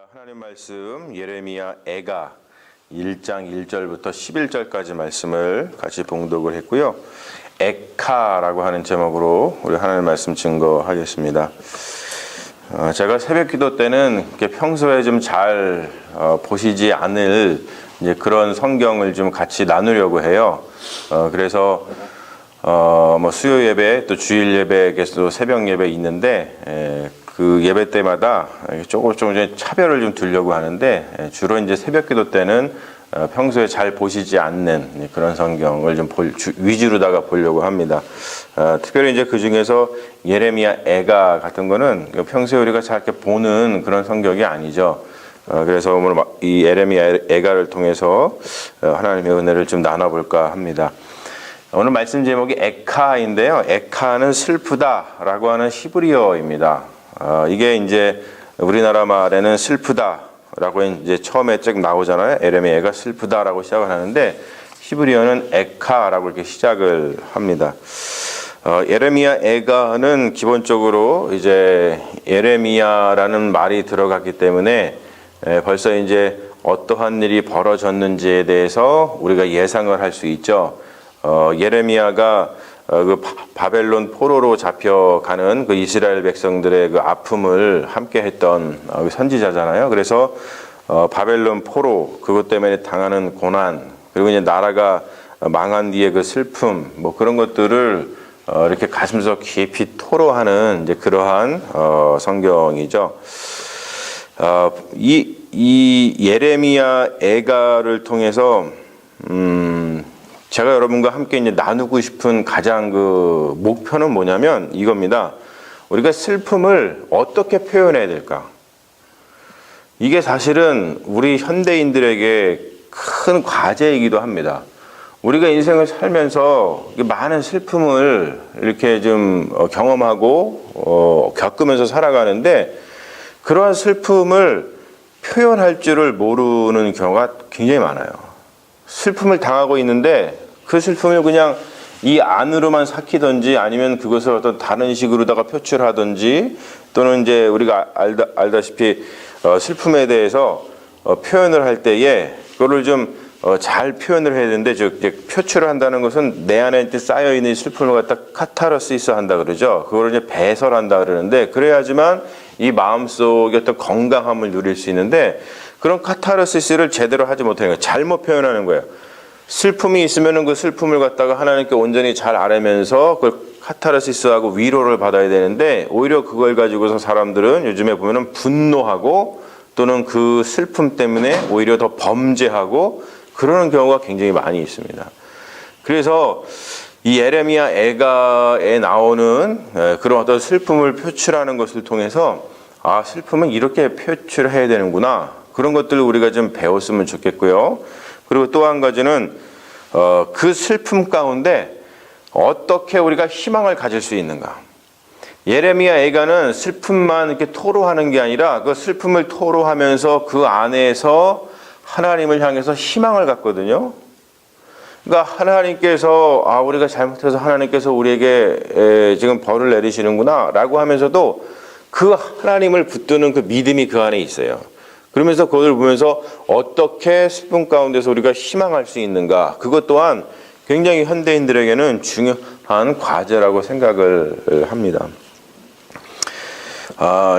우리가 하나님 말씀 예레미야 애가 1장 1절부터 11절까지 말씀을 같이 봉독을 했고요. 에카라고 하는 제목으로 우리 하나님 말씀 증거하겠습니다. 제가 새벽 기도 때는 평소에 좀 잘 보시지 않을 이제 그런 성경을 좀 같이 나누려고 해요. 그래서 뭐 수요 예배 또 주일 예배에서도 새벽 예배 있는데 그 예배 때마다 조금 차별을 좀 두려고 하는데 주로 이제 새벽 기도 때는 평소에 잘 보시지 않는 그런 성경을 좀 위주로다가 보려고 합니다. 특별히 이제 그 중에서 예레미야 애가 같은 거는 평소에 우리가 잘 이렇게 보는 그런 성경이 아니죠. 그래서 오늘 이 예레미야 애가를 통해서 하나님의 은혜를 좀 나눠볼까 합니다. 오늘 말씀 제목이 에카인데요. 에카는 슬프다라고 하는 히브리어입니다. 이게 이제 우리나라 말에는 슬프다라고 이제 처음에 쭉 나오잖아요. 예레미야가 슬프다라고 시작을 하는데 히브리어는 에카라고 이렇게 시작을 합니다. 예레미야 애가는 기본적으로 이제 예레미야라는 말이 들어갔기 때문에 벌써 이제 어떠한 일이 벌어졌는지에 대해서 우리가 예상을 할 수 있죠. 예레미야가 그 바벨론 포로로 잡혀가는 그 이스라엘 백성들의 그 아픔을 함께 했던 선지자잖아요. 그래서 바벨론 포로 그것 때문에 당하는 고난 그리고 이제 나라가 망한 뒤에 그 슬픔 뭐 그런 것들을 이렇게 가슴속 깊이 토로하는 이제 그러한 성경이죠. 이 예레미야 애가를 통해서 제가 여러분과 함께 이제 나누고 싶은 가장 그 목표는 뭐냐면 이겁니다. 우리가 슬픔을 어떻게 표현해야 될까? 이게 사실은 우리 현대인들에게 큰 과제이기도 합니다. 우리가 인생을 살면서 많은 슬픔을 이렇게 좀 경험하고 겪으면서 살아가는데 그러한 슬픔을 표현할 줄을 모르는 경우가 굉장히 많아요. 슬픔을 당하고 있는데 그 슬픔을 그냥 이 안으로만 삭히든지 아니면 그것을 어떤 다른 식으로다가 표출하든지 또는 이제 우리가 알다시피 슬픔에 대해서 표현을 할 때에 그거를 좀 잘 표현을 해야 되는데 이제 표출을 한다는 것은 내 안에 쌓여 있는 슬픔을 갖다 카타르시스 한다 그러죠. 그거를 이제 배설한다 그러는데 그래야지만 이 마음속의 어떤 건강함을 누릴 수 있는데 그런 카타르시스를 제대로 하지 못하는 거예요. 잘못 표현하는 거예요. 슬픔이 있으면은 그 슬픔을 갖다가 하나님께 온전히 잘 알으면서 그걸 카타르시스하고 위로를 받아야 되는데 오히려 그걸 가지고서 사람들은 요즘에 보면은 분노하고 또는 그 슬픔 때문에 오히려 더 범죄하고 그러는 경우가 굉장히 많이 있습니다. 그래서 이 예레미야 애가에 나오는 그런 어떤 슬픔을 표출하는 것을 통해서 아, 슬픔은 이렇게 표출해야 되는구나. 그런 것들을 우리가 좀 배웠으면 좋겠고요. 그리고 또 한 가지는 그 슬픔 가운데 어떻게 우리가 희망을 가질 수 있는가. 예레미야 애가는 슬픔만 이렇게 토로하는 게 아니라 그 슬픔을 토로하면서 그 안에서 하나님을 향해서 희망을 갖거든요. 그러니까 하나님께서 우리가 잘못해서 하나님께서 우리에게 지금 벌을 내리시는구나 라고 하면서도 그 하나님을 붙드는 그 믿음이 그 안에 있어요. 그러면서 그것을 보면서 어떻게 슬픔 가운데서 우리가 희망할 수 있는가. 그것 또한 굉장히 현대인들에게는 중요한 과제라고 생각을 합니다.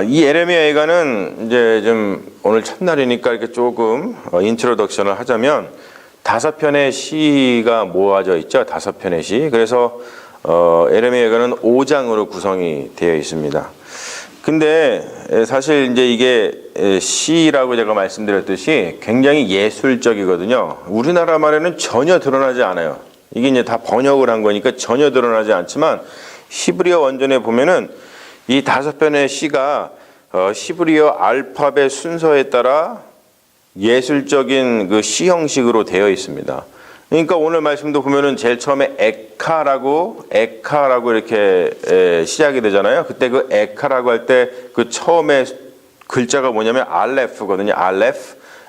이 예레미야 애가는 이제 좀 오늘 첫날이니까 이렇게 조금 인트로덕션을 하자면 5편의 시가 모아져 있죠. 5편의 시. 그래서 예레미야 애가는 5장으로 구성이 되어 있습니다. 근데 사실 이제 이게 시라고 제가 말씀드렸듯이 굉장히 예술적이거든요. 우리나라 말에는 전혀 드러나지 않아요. 이게 이제 다 번역을 한 거니까 전혀 드러나지 않지만 히브리어 원전에 보면은 이 5편의 시가 히브리어 알파벳 순서에 따라 예술적인 그 시 형식으로 되어 있습니다. 그러니까 오늘 말씀도 보면은 제일 처음에 에카라고 이렇게 시작이 되잖아요. 그때 그 에카라고 할 때 그 처음에 글자가 뭐냐면 알레프거든요. 알레프.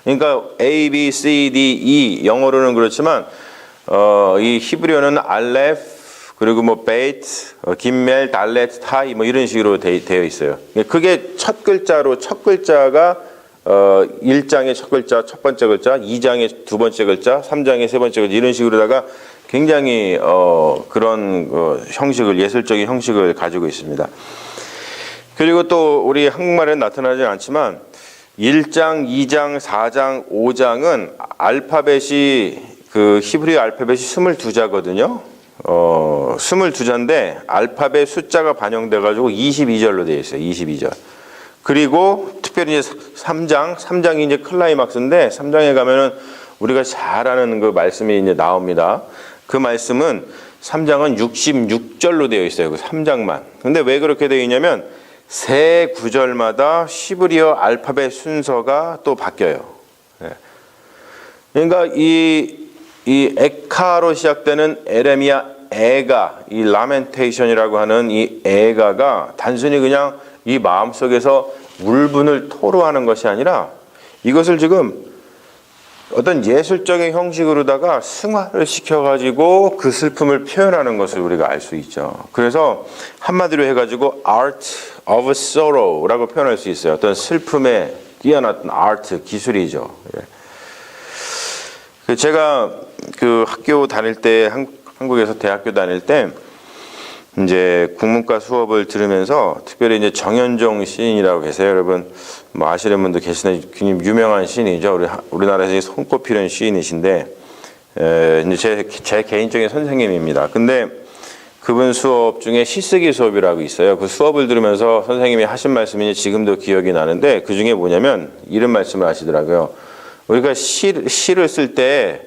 그러니까 A, B, C, D, E 영어로는 그렇지만 이 히브리어는 알레프 그리고 뭐 베이트, 김멜, 달렛, 타이 뭐 이런 식으로 되어 있어요. 그게 첫 글자가 1장의 첫 글자, 첫 번째 글자, 2장의 두 번째 글자, 3장의 세 번째 글자, 이런 식으로다가 굉장히 그런 형식을, 예술적인 형식을 가지고 있습니다. 그리고 또 우리 한국말에는 나타나지 않지만 1장, 2장, 4장, 5장은 알파벳이 그 히브리 알파벳이 22자거든요. 22자인데 알파벳 숫자가 반영돼 가지고 22절로 되어 있어요. 22절. 그리고 특별히 이제 3장이 이제 클라이막스인데 3장에 가면은 우리가 잘 아는 그 말씀이 이제 나옵니다. 그 말씀은 3장은 66절로 되어 있어요. 그 3장만. 근데 왜 그렇게 되어 있냐면 세 구절마다 히브리어 알파벳 순서가 또 바뀌어요. 그러니까 이 에카로 시작되는 에레미야 에가, 이 라멘테이션이라고 하는 이 에가가 단순히 그냥 이 마음속에서 울분을 토로하는 것이 아니라 이것을 지금 어떤 예술적인 형식으로다가 승화를 시켜가지고 그 슬픔을 표현하는 것을 우리가 알 수 있죠. 그래서 한마디로 해가지고 art of sorrow라고 표현할 수 있어요. 어떤 슬픔에 뛰어난 아트, 기술이죠. 제가 그 학교 다닐 때, 한국에서 대학교 다닐 때 이제 국문과 수업을 들으면서 특별히 이제 정현종 시인이라고 계세요. 여러분 뭐 아시는 분도 계시는 굉장히 유명한 시인이죠. 우리나라에서 손꼽히는 시인이신데 이제 제 개인적인 선생님입니다. 근데 그분 수업 중에 시쓰기 수업이라고 있어요. 그 수업을 들으면서 선생님이 하신 말씀이 지금도 기억이 나는데 그 중에 뭐냐면 이런 말씀을 하시더라고요. 우리가 시를 쓸 때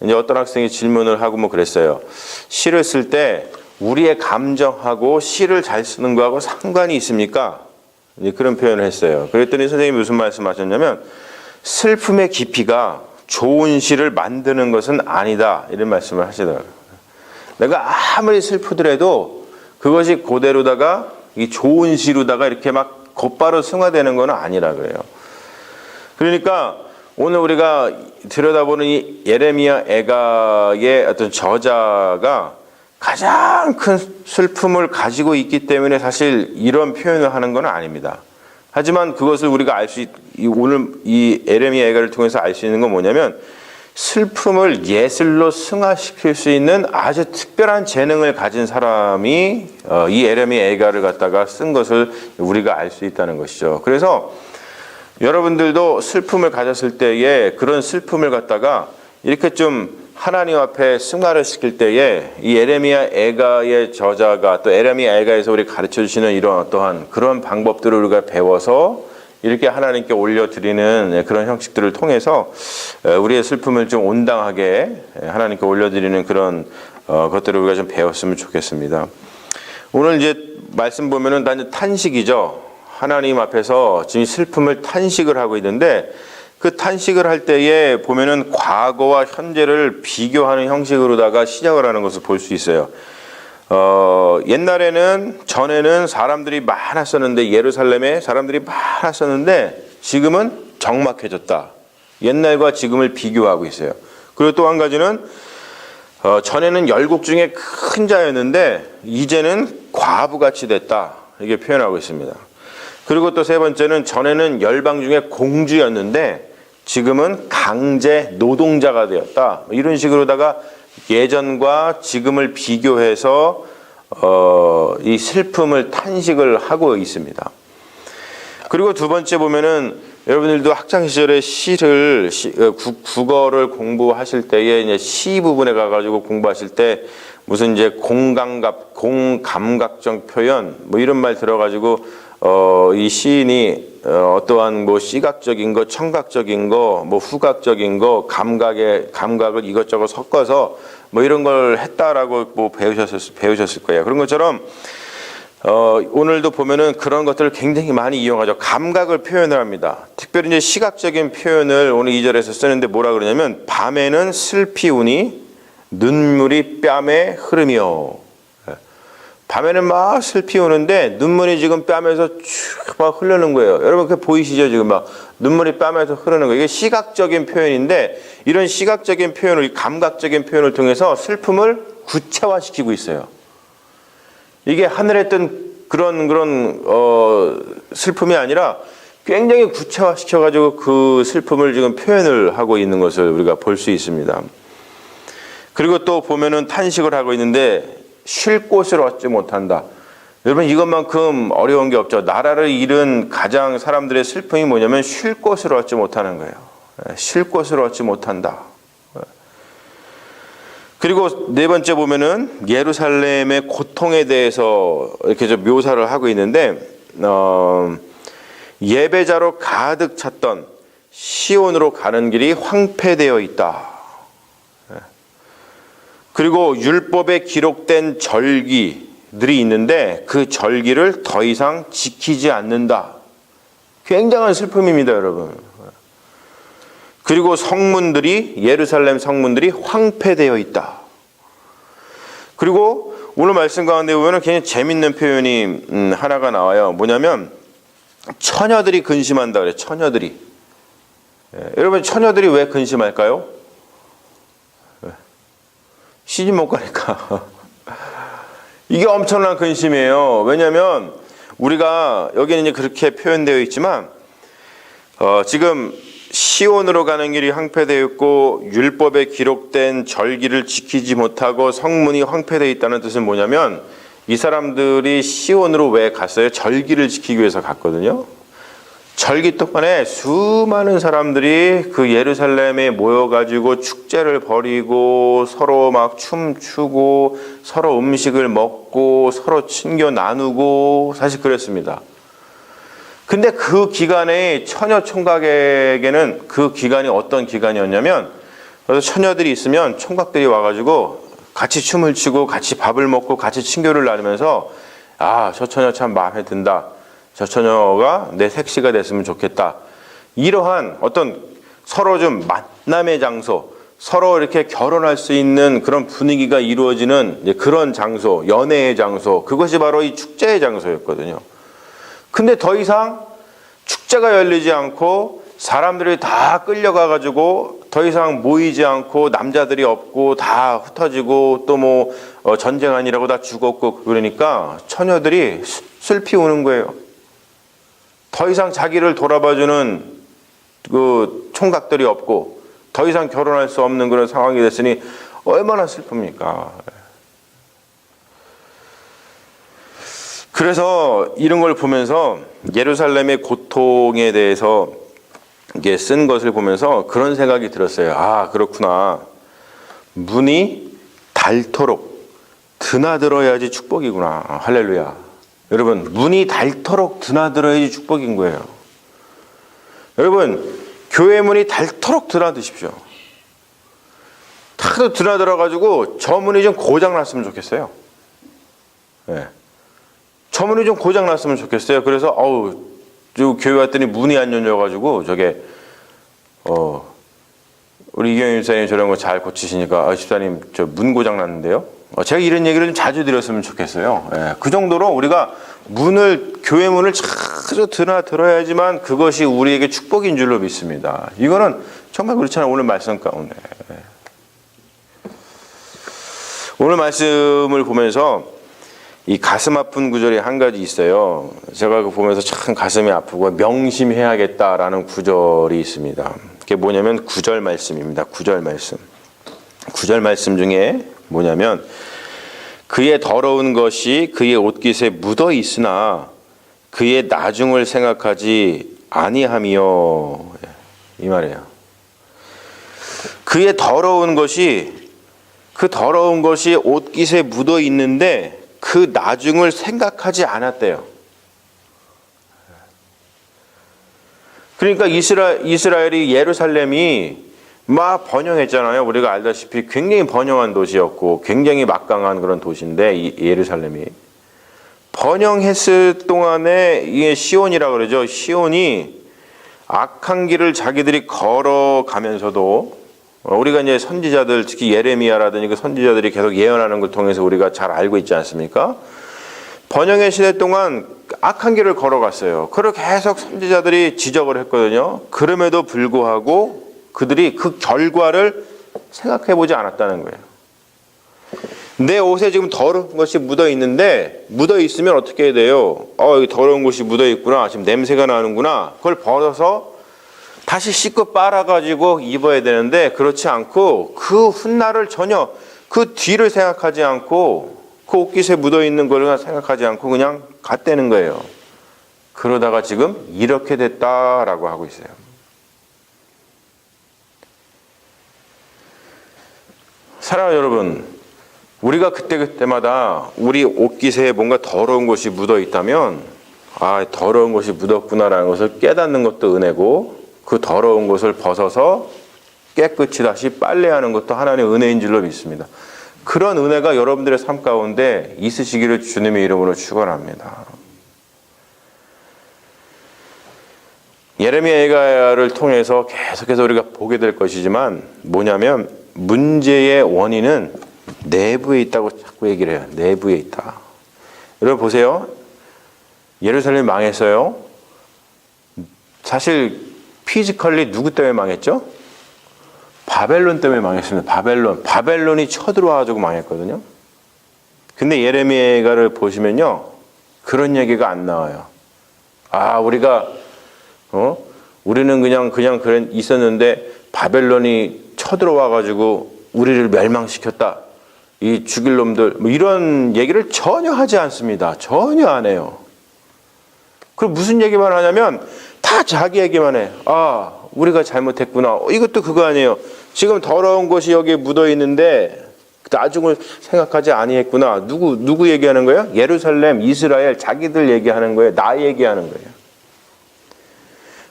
이제 어떤 학생이 질문을 하고 뭐 그랬어요. 시를 쓸 때 우리의 감정하고 시를 잘 쓰는 거하고 상관이 있습니까? 이제 그런 표현을 했어요. 그랬더니 선생님이 무슨 말씀하셨냐면 슬픔의 깊이가 좋은 시를 만드는 것은 아니다. 이런 말씀을 하시더라고요. 내가 아무리 슬프더라도 그것이 그대로다가 이 좋은 시로다가 이렇게 막 곧바로 승화되는 건 아니라 그래요. 그러니까 오늘 우리가 들여다보는 이 예레미야 에가의 어떤 저자가 가장 큰 슬픔을 가지고 있기 때문에 사실 이런 표현을 하는 건 아닙니다. 하지만 그것을 우리가 오늘 이 예레미야 에가를 통해서 알 수 있는 건 뭐냐면 슬픔을 예술로 승화시킬 수 있는 아주 특별한 재능을 가진 사람이 이 예레미야 에가를 갖다가 쓴 것을 우리가 알 수 있다는 것이죠. 그래서 여러분들도 슬픔을 가졌을 때에 그런 슬픔을 갖다가 이렇게 좀 하나님 앞에 승화를 시킬 때에 이 예레미야 에가의 저자가 또 예레미야 에가에서 우리 가르쳐 주시는 이런 어떠한 그런 방법들을 우리가 배워서 이렇게 하나님께 올려드리는 그런 형식들을 통해서 우리의 슬픔을 좀 온당하게 하나님께 올려드리는 그런 것들을 우리가 좀 배웠으면 좋겠습니다. 오늘 이제 말씀 보면은 다 탄식이죠. 하나님 앞에서 지금 슬픔을 탄식을 하고 있는데 그 탄식을 할 때에 보면은 과거와 현재를 비교하는 형식으로다가 시작을 하는 것을 볼 수 있어요. 전에는 사람들이 많았었는데 예루살렘에 사람들이 많았었는데 지금은 적막해졌다. 옛날과 지금을 비교하고 있어요. 그리고 또 한 가지는 전에는 열국 중에 큰 자였는데 이제는 과부같이 됐다. 이렇게 표현하고 있습니다. 그리고 또 세 번째는 전에는 열방 중에 공주였는데 지금은 강제 노동자가 되었다. 이런 식으로다가 예전과 지금을 비교해서 이 슬픔을 탄식을 하고 있습니다. 그리고 두 번째 보면은 여러분들도 학창 시절에 국어를 공부하실 때에 이제 시 부분에 가가지고 공부하실 때 무슨 이제 공감각적 표현 뭐 이런 말 들어가지고 이 시인이 어떠한 뭐 시각적인 거, 청각적인 거, 뭐 후각적인 거, 감각을 이것저것 섞어서 뭐 이런 걸 했다라고 뭐 배우셨을 거예요. 그런 것처럼 오늘도 보면은 그런 것들을 굉장히 많이 이용하죠. 감각을 표현을 합니다. 특별히 이제 시각적인 표현을 오늘 2절에서 쓰는데 뭐라 그러냐면 밤에는 슬피 우니 눈물이 뺨에 흐르며. 밤에는 막 슬피 우는데 눈물이 지금 뺨에서 쭉 막 흐르는 거예요. 여러분 그게 보이시죠? 지금 막 눈물이 뺨에서 흐르는 거예요. 이게 시각적인 표현인데 이런 시각적인 표현을 감각적인 표현을 통해서 슬픔을 구체화시키고 있어요. 이게 하늘에 뜬 그런 슬픔이 아니라 굉장히 구체화시켜가지고 그 슬픔을 지금 표현을 하고 있는 것을 우리가 볼 수 있습니다. 그리고 또 보면은 탄식을 하고 있는데 쉴 곳을 얻지 못한다. 여러분 이것만큼 어려운 게 없죠. 나라를 잃은 가장 사람들의 슬픔이 뭐냐면 쉴 곳을 얻지 못하는 거예요. 쉴 곳을 얻지 못한다. 그리고 네 번째 보면은 예루살렘의 고통에 대해서 이렇게 좀 묘사를 하고 있는데 예배자로 가득 찼던 시온으로 가는 길이 황폐되어 있다. 그리고 율법에 기록된 절기들이 있는데 그 절기를 더 이상 지키지 않는다. 굉장한 슬픔입니다, 여러분. 그리고 성문들이 예루살렘 성문들이 황폐되어 있다. 그리고 오늘 말씀 가운데 보면 굉장히 재밌는 표현이 하나가 나와요. 뭐냐면 처녀들이 근심한다 그래요. 처녀들이. 여러분 처녀들이 왜 근심할까요? 시집 못 가니까. 이게 엄청난 근심이에요. 왜냐하면 우리가 여기는 이제 그렇게 표현되어 있지만 지금 시온으로 가는 길이 황폐되어 있고 율법에 기록된 절기를 지키지 못하고 성문이 황폐되어 있다는 뜻은 뭐냐면 이 사람들이 시온으로 왜 갔어요? 절기를 지키기 위해서 갔거든요. 절기 동안에 수많은 사람들이 그 예루살렘에 모여가지고 축제를 벌이고 서로 막 춤추고 서로 음식을 먹고 서로 친교 나누고 사실 그랬습니다. 근데 그 기간에 처녀 총각에게는 그 기간이 어떤 기간이었냐면 그래서 처녀들이 있으면 총각들이 와가지고 같이 춤을 추고 같이 밥을 먹고 같이 친교를 나누면서 아, 저 처녀 참 마음에 든다. 저 처녀가 내 색시가 됐으면 좋겠다. 이러한 어떤 서로 좀 만남의 장소, 서로 이렇게 결혼할 수 있는 그런 분위기가 이루어지는 그런 장소, 연애의 장소, 그것이 바로 이 축제의 장소였거든요. 근데 더 이상 축제가 열리지 않고 사람들이 다 끌려가가지고 더 이상 모이지 않고 남자들이 없고 다 흩어지고 또 뭐 전쟁 아니라고 다 죽었고 그러니까 처녀들이 슬피 우는 거예요. 더 이상 자기를 돌아봐주는 그 총각들이 없고 더 이상 결혼할 수 없는 그런 상황이 됐으니 얼마나 슬픕니까? 그래서 이런 걸 보면서 예루살렘의 고통에 대해서 이게 쓴 것을 보면서 그런 생각이 들었어요. 아, 그렇구나. 문이 닳도록 드나들어야지 축복이구나. 할렐루야. 여러분, 문이 닳도록 드나들어야지 축복인 거예요. 여러분, 교회 문이 닳도록 드나드십시오. 다 드나들어가지고 저 문이 좀 고장났으면 좋겠어요. 네. 저 문이 좀 고장났으면 좋겠어요. 그래서 저 교회 왔더니 문이 안 열려가지고 저게 우리 이경영 집사님 저런 거 잘 고치시니까 집사님 저 문 고장 났는데요. 제가 이런 얘기를 좀 자주 드렸으면 좋겠어요. 예, 그 정도로 우리가 교회 문을 자주 드나들어야지만 그것이 우리에게 축복인 줄로 믿습니다. 이거는 정말 그렇잖아요. 오늘 말씀 가운데. 오늘 말씀을 보면서 이 가슴 아픈 구절이 한 가지 있어요. 제가 그거 보면서 참 가슴이 아프고 명심해야겠다라는 구절이 있습니다. 그게 뭐냐면 9절 말씀입니다. 9절 말씀. 9절 말씀 중에 뭐냐면 그의 더러운 것이 그의 옷깃에 묻어 있으나 그의 나중을 생각하지 아니하며 이 말이에요. 그의 더러운 것이 옷깃에 묻어 있는데 그 나중을 생각하지 않았대요. 그러니까 이스라엘이 예루살렘이 막 번영했잖아요. 우리가 알다시피 굉장히 번영한 도시였고 굉장히 막강한 그런 도시인데 예루살렘이 번영했을 동안에 이게 시온이라고 그러죠. 시온이 악한 길을 자기들이 걸어가면서도 우리가 이제 선지자들 특히 예레미야라든지 그 선지자들이 계속 예언하는 걸 통해서 우리가 잘 알고 있지 않습니까? 번영의 시대 동안 악한 길을 걸어갔어요. 그리고 계속 선지자들이 지적을 했거든요. 그럼에도 불구하고 그들이 그 결과를 생각해 보지 않았다는 거예요. 내 옷에 지금 더러운 것이 묻어 있는데, 묻어 있으면 어떻게 해야 돼요? 여기 더러운 것이 묻어 있구나. 지금 냄새가 나는구나. 그걸 벗어서 다시 씻고 빨아가지고 입어야 되는데, 그렇지 않고 그 훗날을 전혀 그 뒤를 생각하지 않고 그 옷깃에 묻어 있는 걸 생각하지 않고 그냥 갔다는 거예요. 그러다가 지금 이렇게 됐다라고 하고 있어요. 사랑하는 여러분, 우리가 그때마다 우리 옷깃에 뭔가 더러운 것이 묻어 있다면, 더러운 것이 묻었구나라는 것을 깨닫는 것도 은혜고, 그 더러운 것을 벗어서 깨끗이 다시 빨래하는 것도 하나님의 은혜인 줄로 믿습니다. 그런 은혜가 여러분들의 삶 가운데 있으시기를 주님의 이름으로 축원합니다. 예레미야 예가야를 통해서 계속해서 우리가 보게 될 것이지만, 뭐냐면 문제의 원인은 내부에 있다고 자꾸 얘기를 해요. 내부에 있다. 여러분 보세요. 예루살렘이 망했어요. 사실 피지컬리 누구 때문에 망했죠? 바벨론 때문에 망했습니다. 바벨론이 쳐들어와가지고 망했거든요. 근데 예레미야를 보시면요, 그런 얘기가 안 나와요. 우리는 그냥 있었는데 바벨론이 쳐들어와가지고 우리를 멸망시켰다. 이 죽일 놈들, 이런 얘기를 전혀 하지 않습니다. 전혀 안 해요. 그럼 무슨 얘기만 하냐면 다 자기 얘기만 해. 우리가 잘못했구나. 이것도 그거 아니에요. 지금 더러운 것이 여기에 묻어 있는데 나중을 생각하지 아니했구나. 누구 얘기하는 거예요? 예루살렘, 이스라엘, 자기들 얘기하는 거예요. 나 얘기하는 거예요.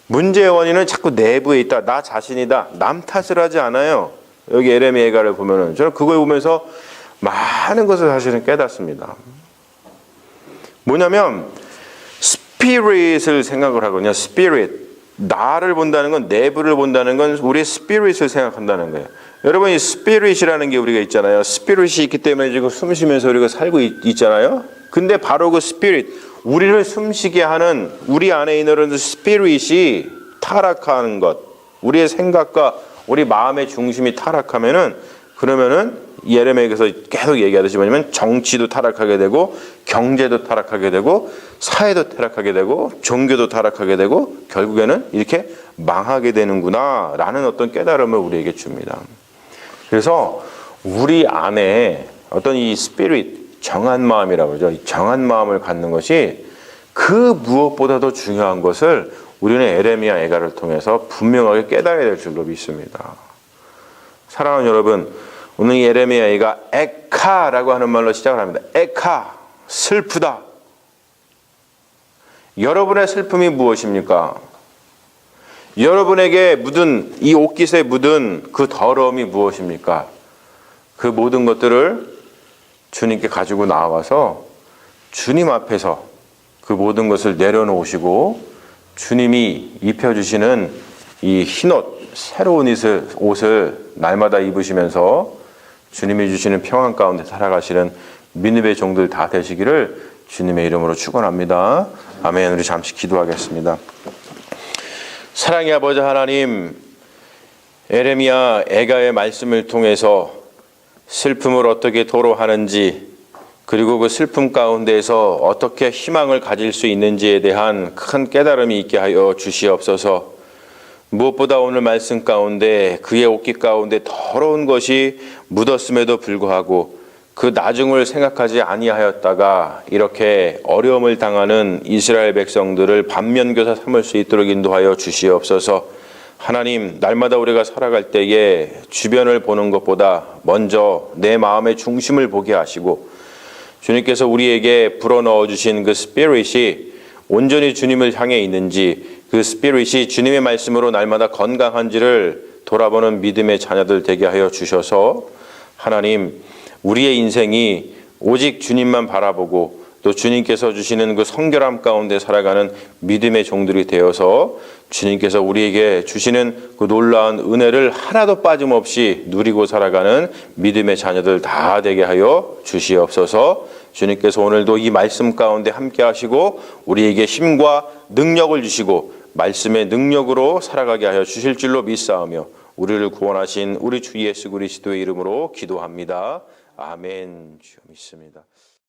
문제의 원인은 자꾸 내부에 있다. 나 자신이다. 남 탓을 하지 않아요. 여기 예레미야 예가를 보면은 저는 그걸 보면서 많은 것을 사실은 깨닫습니다. 뭐냐면 스피릿을 생각을 하거든요. 스피릿. 나를 본다는 건, 내부를 본다는 건 우리의 스피릿을 생각한다는 거예요. 여러분, 이 스피릿이라는 게 우리가 있잖아요. 스피릿이 있기 때문에 지금 숨 쉬면서 우리가 살고 있잖아요. 근데 바로 그 스피릿, 우리를 숨쉬게 하는 우리 안에 있는 스피릿이 타락하는 것, 우리의 생각과 우리 마음의 중심이 타락하면은, 그러면은 예레미야에서 계속 얘기하듯이 뭐냐면 정치도 타락하게 되고, 경제도 타락하게 되고, 사회도 타락하게 되고, 종교도 타락하게 되고, 결국에는 이렇게 망하게 되는구나 라는 어떤 깨달음을 우리에게 줍니다. 그래서 우리 안에 어떤 이 스피릿, 정한 마음이라고 그러죠. 이 정한 마음을 갖는 것이 그 무엇보다도 중요한 것을 우리는 예레미야 예가를 통해서 분명하게 깨달아야 될 줄로 믿습니다. 사랑하는 여러분, 오늘 예레미야 예가 에카라고 하는 말로 시작을 합니다. 에카, 슬프다. 여러분의 슬픔이 무엇입니까? 여러분에게 묻은, 이 옷깃에 묻은 그 더러움이 무엇입니까? 그 모든 것들을 주님께 가지고 나와서 주님 앞에서 그 모든 것을 내려놓으시고 주님이 입혀주시는 이 흰옷, 새로운 옷을 날마다 입으시면서 주님이 주시는 평안 가운데 살아가시는 믿음의 종들 다 되시기를 주님의 이름으로 축원합니다. 아멘. 우리 잠시 기도하겠습니다. 사랑의 아버지 하나님, 예레미야 예가의 말씀을 통해서 슬픔을 어떻게 토로하는지, 그리고 그 슬픔 가운데에서 어떻게 희망을 가질 수 있는지에 대한 큰 깨달음이 있게 하여 주시옵소서. 무엇보다 오늘 말씀 가운데 그의 옷깃 가운데 더러운 것이 묻었음에도 불구하고 그 나중을 생각하지 아니하였다가 이렇게 어려움을 당하는 이스라엘 백성들을 반면교사 삼을 수 있도록 인도하여 주시옵소서. 하나님, 날마다 우리가 살아갈 때에 주변을 보는 것보다 먼저 내 마음의 중심을 보게 하시고, 주님께서 우리에게 불어넣어 주신 그 스피릿이 온전히 주님을 향해 있는지, 그 스피릿이 주님의 말씀으로 날마다 건강한지를 돌아보는 믿음의 자녀들 되게 하여 주셔서, 하나님, 우리의 인생이 오직 주님만 바라보고 또 주님께서 주시는 그 성결함 가운데 살아가는 믿음의 종들이 되어서 주님께서 우리에게 주시는 그 놀라운 은혜를 하나도 빠짐없이 누리고 살아가는 믿음의 자녀들 다 되게 하여 주시옵소서. 주님께서 오늘도 이 말씀 가운데 함께 하시고 우리에게 힘과 능력을 주시고 말씀의 능력으로 살아가게 하여 주실 줄로 믿사오며 우리를 구원하신 우리 주 예수 그리스도의 이름으로 기도합니다. 아멘. 주여 믿습니다.